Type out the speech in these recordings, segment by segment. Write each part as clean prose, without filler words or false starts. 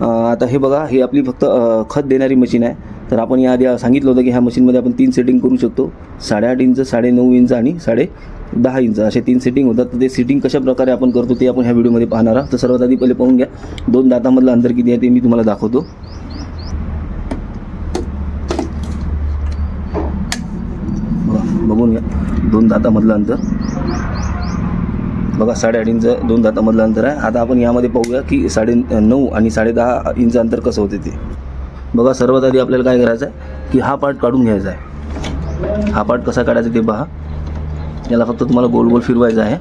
आता हे बघा, हे आपली फक्त खत देणारी मशीन आहे. तर आपण याआधी सांगितलं होतं की ह्या मशीनमध्ये आपण 3 सेटिंग करू शकतो. 8.5 इंच, 9.5 इंच आणि 10.5 इंच असे 3 सेटिंग होतात. तर ते सेटिंग कशा प्रकारे आपण करतो ते आपण ह्या व्हिडिओमध्ये पाहणार आहोत. तर सर्वात आधी पहिले पाहून घ्या 2 दातामधलं अंतर किती आहे ते मी तुम्हाला दाखवतो. बघून घ्या 2 दातामधलं अंतर बघा, 8.5 इंच 2 दातामधलं अंतर आहे. आता आपण यामध्ये पाहूया की 9.5 आणि 10.5 इंच अंतर कसं होते ते. बघा, सर्वात आधी आपल्याला काय करायचं आहे की हा पार्ट काढून घ्यायचा आहे. हा पार्ट कसा काढायचा ते पहा. याला फक्त तुम्हाला गोल गोल फिरवायचा आहे.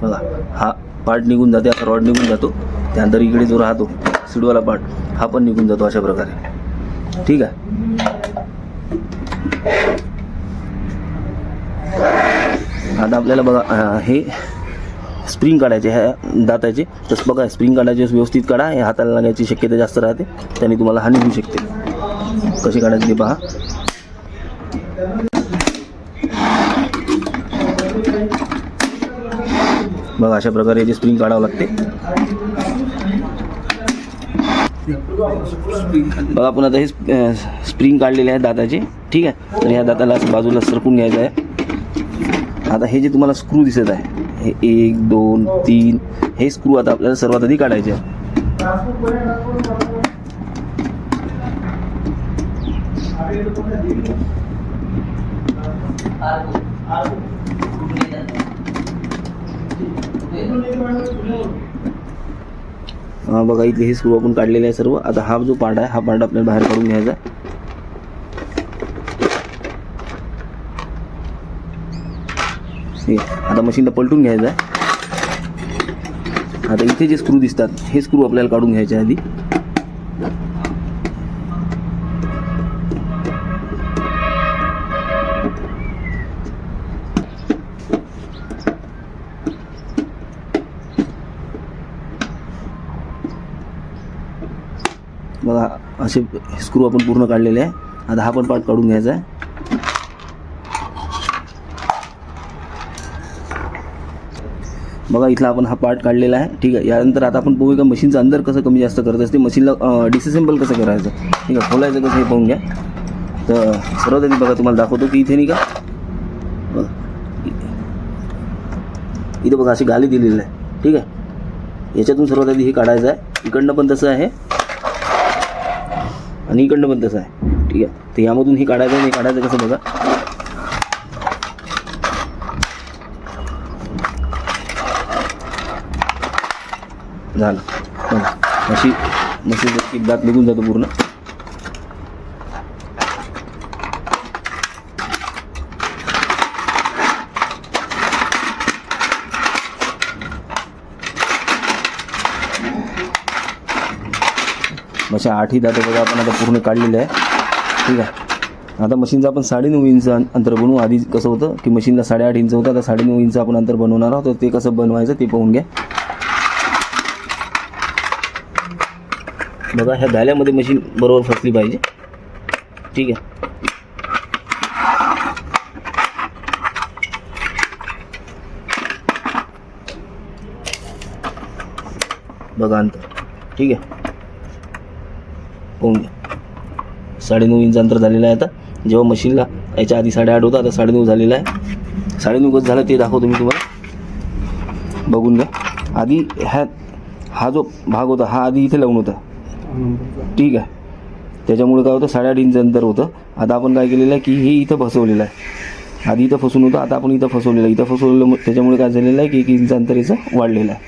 बघा, हा पार्ट निघून जाते, आता रॉड निघून जातो. त्यानंतर इकडे जो राहतो सीडवाला पार्ट हा पण निघून जातो अशा प्रकारे. ठीक आहे. आता आपल्याला बघा हे स्प्रिंग काढायचे ह्या दाताचे. तसं बघा, स्प्रिंग काढायचे व्यवस्थित काढा. हे हाताला लागण्याची शक्यता जास्त राहते, त्याने तुम्हाला हानी होऊ शकते. कसे काढायचे ते पहा. बघा, अशा प्रकारे याची स्प्रिंग काढावं लागते. बघा, आपण आता हे स्प्रिंग काढलेले आहे दाताचे. ठीक आहे. तर ह्या दाताला बाजूला सरकून घ्यायचं आहे. आता हे जे तुम्हाला स्क्रू दिसत आहे, हे 1 2 3 हे स्क्रू आता आपल्याला सर्वात आधी काढायचे आहे. बघा, इथले हे स्क्रू आपण काढलेले आहे सर्व. आता हा जो पार्ट आहे हा पार्ट आपल्याला बाहेर काढून घ्यायचा आहे. आता मशीनला पलटून घ्यायचं आहे. आता इथे जे स्क्रू दिसतात हे स्क्रू आपल्याला काढून घ्यायचे आधी. बघा, असे स्क्रू आपण पूर्ण काढलेले आहे. आता हा पण पार्ट काढून घ्यायचा आहे. बघा, इथला आपण हा पार्ट काढलेला आहे. ठीक आहे. यानंतर आता आपण बघूया का मशीनचं अंतर कसं कमी जास्त करत असते, मशीनला डिसअसेंबल कसं करायचं. ठीक आहे. खोलायचं कसं हे पाहून घ्या. तर सर्वात आधी बघा, तुम्हाला दाखवतो की इथे नाही का, बघा इथं बघा अशी गाली दिलेली आहे. ठीक आहे. याच्यातून सर्वात आधी हे काढायचं आहे. इकडनं पण तसं आहे आणि इकडनं पण तसं आहे. ठीक आहे. तर यामधून हे काढायचं आहे. हे काढायचं कसं बघा. झालं. अशी मशीन एक दात निघून जातो पूर्ण. अशा 8ही दात बघा आपण आता पूर्ण काढलेले आहे. ठीक आहे. आता मशीनचं आपण 9.5 इंच अंतर बनवू. आधी कसं होतं की मशीनला 8.5 इंच होतं, आता 9.5 इंच आपण अंतर बनवणार आहोत. तर ते कसं बनवायचं ते पाहून घ्या. बघा, ह्या गाल्यामध्ये मशीन बरोबर फसली पाहिजे. ठीक आहे. बघा अंतर. ठीक आहे. पाहून घ्या 9.5 इंच अंतर झालेलं आहे. आता जेव्हा मशीनला याच्या आधी 8.5 होता, आता 9.5 झालेला आहे. 9.5 कसं झालं ते दाखवतो मी तुम्हाला. बघून घ्या. आधी हा जो भाग होता हा आधी इथे लावून होता. ठीक आहे. त्याच्यामुळे काय होतं 8.5 इंच अंतर होतं. आता आपण काय केलेलं आहे की हे इथं फसवलेलं आहे. आधी इथं फसून होतं, आता आपण इथं फसवलेलं आहे. इथं फसवलेलं त्याच्यामुळे काय झालेलं आहे की 1 इंच अंतर याचं वाढलेलं आहे.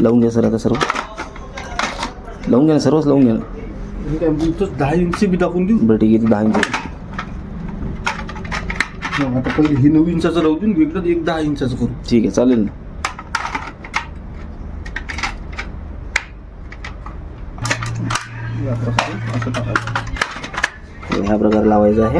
लावून घ्या सर. आता सर्व लावून घ्या ना, सर्वच लावून घ्या ना. 10 इंच बी दाखवून देऊ. बरं ठीक आहे. 10 इंच आता पहिले हे 9 इंचाचं राहू देऊन वेगळं एक 10 इंचाचं करू. ठीक आहे, चालेल ना. ह्या प्रकारे लावायचं आहे.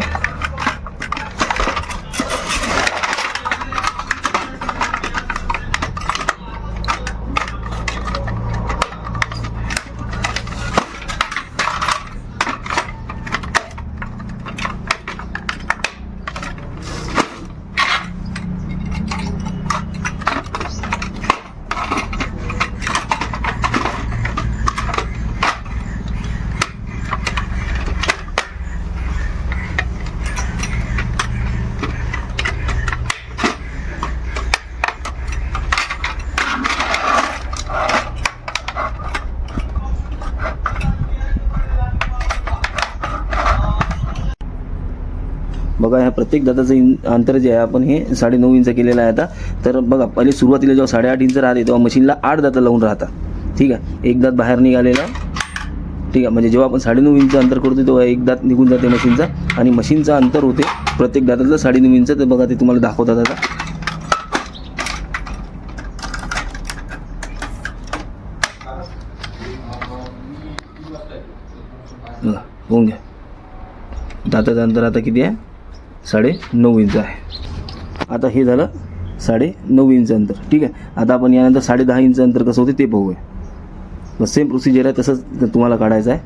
बघा ह्या प्रत्येक दाताचं अंतर जे आहे आपण हे 9.5 इंच केलेलं आहे आता. तर बघा पहिले सुरुवातीला जेव्हा 8.5 इंच राहते तेव्हा मशीनला 8 दातं लावून राहतात. ठीक आहे, एक दात बाहेर निघालेला आहे. ठीक आहे, म्हणजे जेव्हा आपण 9.5 इंच अंतर करतो तेव्हा एक दात निघून जाते मशीनचा आणि मशीनचा अंतर होते प्रत्येक दातातलं 9.5 इंच. तर बघा ते तुम्हाला दाखवतात आता. बघा होऊन घ्या. दाताचं अंतर आता किती आहे? 9.5 इंच आहे. आता हे झालं 9.5 इंच अंतर. ठीक आहे, आता आपण यानंतर 10.5 इंच अंतर कसं होते ते बघूया. बस सेम प्रोसिजर आहे, तसंच तुम्हाला काढायचं आहे.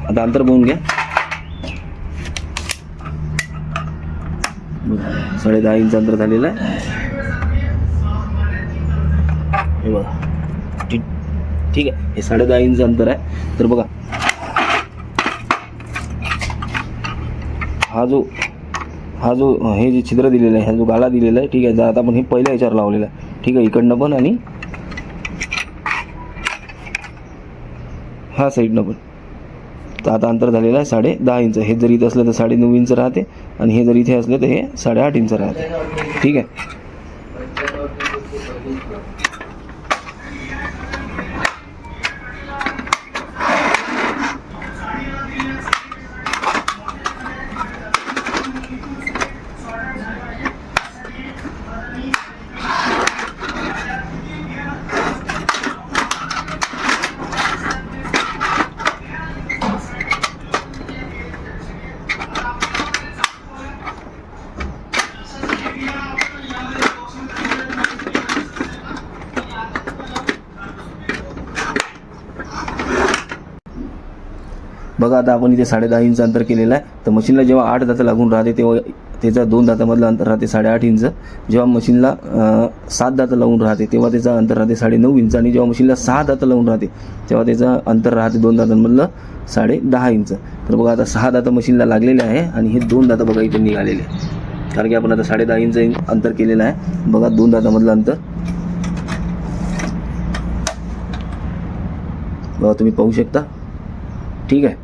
आता अंतर बघून घ्या. 10.5 इंच अंतर झालेलं आहे. हे बघा ठीक आहे, हे 10.5 इंच अंतर आहे. तर बघा हा जो हे जे छिद्र दिलेलं आहे, हा जो गाला दिलेला आहे. ठीक आहे, आता आपण हे पहिल्या याच्यावर लावलेलं आहे. ठीक आहे, इकडनं पण आणि ह्या साईडनं पण. तर आता अंतर झालेलं आहे 10.5 इंच. हे जर इथं असलं तर 9.5 इंच राहते आणि हे जर इथे असलं तर हे 8.5 इंच राहते. ठीक आहे, बघा आता आपण इथे 10.5 इंच अंतर केलेलं आहे. तर मशीनला जेव्हा 8 दातं लागून राहते तेव्हा त्याचा 2 दातामधलं अंतर राहते 8.5 इंच. जेव्हा मशीनला 7 दातं लावून राहते तेव्हा त्याचं अंतर राहते 9.5 इंच. आणि जेव्हा मशीनला 6 दातं लावून राहते तेव्हा त्याचं अंतर राहते 2 दातांमधलं 10.5 इंच. तर बघा आता 6 दातं मशीनला लागलेले आहे आणि हे 2 दातं बघा इथे निघालेले आहे, कारण की आपण आता 10.5 इंच अंतर केलेलं आहे. बघा 2 दातामधलं अंतर बघा तुम्ही पाहू शकता. ठीक आहे,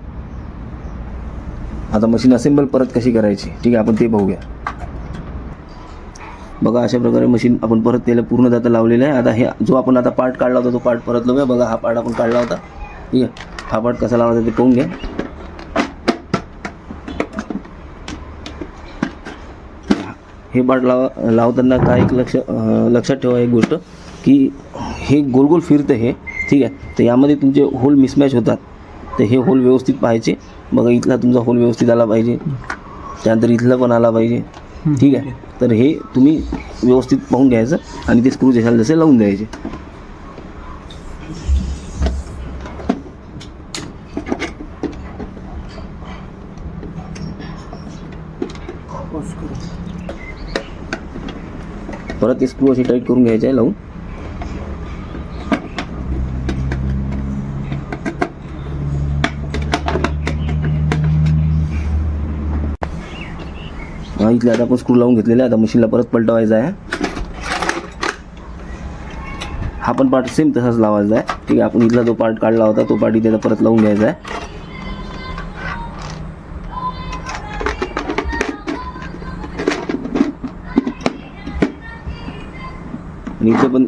आता मशीन असेंबल परत कशी करायची, ठीक आहे, आपण ते बघूया. बघा अशा प्रकारे मशीन आपण परत त्याला पूर्ण दाता लावलेलं आहे. आता हे जो आपण आता पार्ट काढला होता तो पार्ट परत लावूया. बघा हा पार्ट आपण काढला होता. ठीक आहे, हा पार्ट कसा लावायचा ते पाहून घ्या. हे पार्ट लावताना काय एक लक्षात ठेवा एक गोष्ट, की हे गोल गोल फिरतं हे. ठीक आहे, तर यामध्ये तुमचे होल मिसमॅच होतात. तर हे होल व्यवस्थित पाहायचे. बघा इथला तुमचा होल व्यवस्थित आला पाहिजे, त्यानंतर इथला पण आला पाहिजे. ठीक आहे, तर हे तुम्ही व्यवस्थित पाहून घ्यायचं आणि ते स्क्रू जसे लावून द्यायचे. परत ते स्क्रू असे टाईट करून घ्यायचे आहे लावून. इथले आता आपण स्क्रू लावून घेतलेले आहे. आता मशीनला परत पलटवायचा आहे. हा पण पार्ट सेम तसाच लावायचा आहे. ठीक आहे, आपण इथला जो पार्ट काढला होता तो पार्ट इथे परत लावून घ्यायचा आहे. आणि इथे पण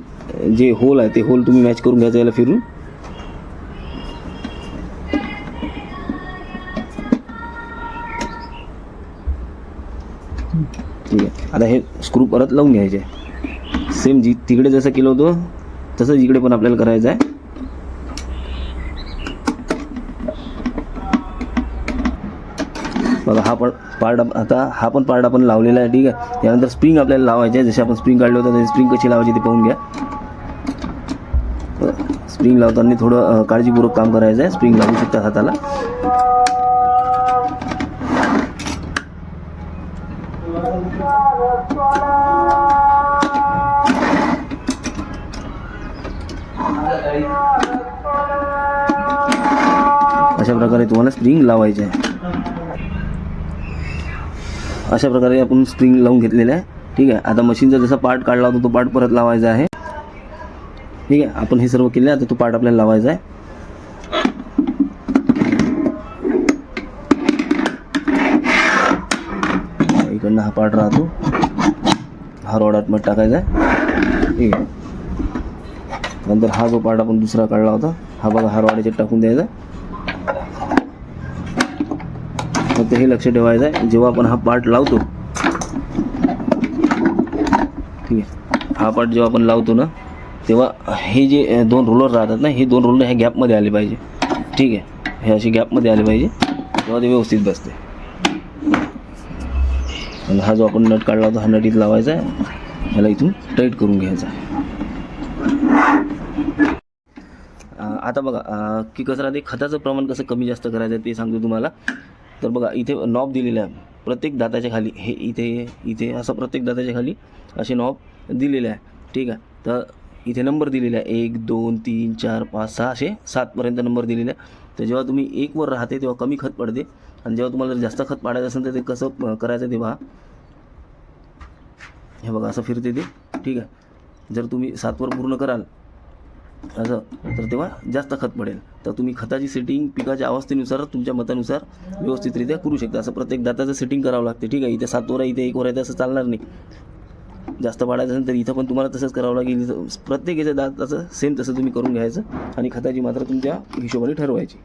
जे होल आहे ते होल तुम्ही मॅच करून घ्यायचं याला फिरून. ठीक आहे, आता हे स्क्रू परत लावून घ्यायचे. सेम तिकडे जसं केलं होतं तसंच इकडे पण आपल्याला करायचं आहे. बघा हा पार्ट आता हा पण पार्ट आपण लावलेला आहे. ठीक आहे, त्यानंतर स्प्रिंग आपल्याला लावायचे आहे. जसे आपण स्प्रिंग काढले होते तसे स्प्रिंग कशी लावायची ते पाहून घ्या. स्प्रिंग लावताना थोडं काळजीपूर्वक काम करायचं आहे. स्प्रिंग लावू शकता हाताला. अशा प्रकारे तुम्हाला स्प्रिंग लावायचे आहे. अशा प्रकारे आपण स्प्रिंग लावून घेतलेलं आहे. ठीक आहे, आता मशीनचा जसा पार्ट काढला होता तो पार्ट परत लावायचा आहे. ठीक आहे, आपण हे सर्व केले. आता तो पार्ट आपल्याला लावायचा आहे. इकडनं हा पार्ट राहतो, हा रॉड आतमध्ये टाकायचा आहे. ठीक आहे. नंतर हा जो पार्ट आपण दुसरा काढला होता, हा बघा, हा रॉड याच्यात टाकून द्यायचा. फक्त हे लक्ष ठेवायचं आहे, जेव्हा आपण हा पार्ट लावतो, ठीक आहे, हा पार्ट जेव्हा आपण लावतो ना, तेव्हा हे जे 2 रोलर राहतात ना, हे 2 रोलर ह्या गॅपमध्ये आले पाहिजे. ठीक आहे, हे असे गॅपमध्ये आले पाहिजे, तेव्हा ते व्यवस्थित बसते. आणि हा जो आपण नट काढला होता, हा नट इथं लावायचा आहे, ह्याला इथून टाईट करून घ्यायचा आहे. आता बघा की कसं राहते, खताचं प्रमाण कसं कमी जास्त करायचं ते सांगतो तुम्हाला. तर बघा, इथे नॉब दिलेले आहे प्रत्येक दाताच्या खाली, हे इथे असं प्रत्येक दाताच्या खाली असे नॉब दिलेले आहे. ठीक आहे. तर इथे नंबर दिलेला आहे 1 2 3 4 5 6 असे 7पर्यंत नंबर दिलेले आहे. तर जेव्हा तुम्ही 1वर राहते तेव्हा कमी खत पडते, आणि जेव्हा तुम्हाला जास्त खत पाडायचं असेल तर ते कसं करायचं ते पहा. हे बघा, असं फिरते ते. ठीक आहे. जर तुम्ही 7वर पूर्ण कराल असं, तर तेव्हा जास्त खत पडेल. तर तुम्ही खताची सेटिंग पिकाच्या अवस्थेनुसार तुमच्या मतानुसार व्यवस्थितरित्या करू शकता. असं प्रत्येक दाताचं सेटिंग करावं लागते. ठीक आहे. इथे 7वर आहे, इथे 1वर आहे, असं चालणार नाही. जास्त पाडायचं असेल तर इथं पण तुम्हाला तसंच करावं लागेल. इथं प्रत्येक याच्या दाताचं सेम तसं तुम्ही करून घ्यायचं, आणि खताची मात्रा तुमच्या हिशोबाने ठरवायची.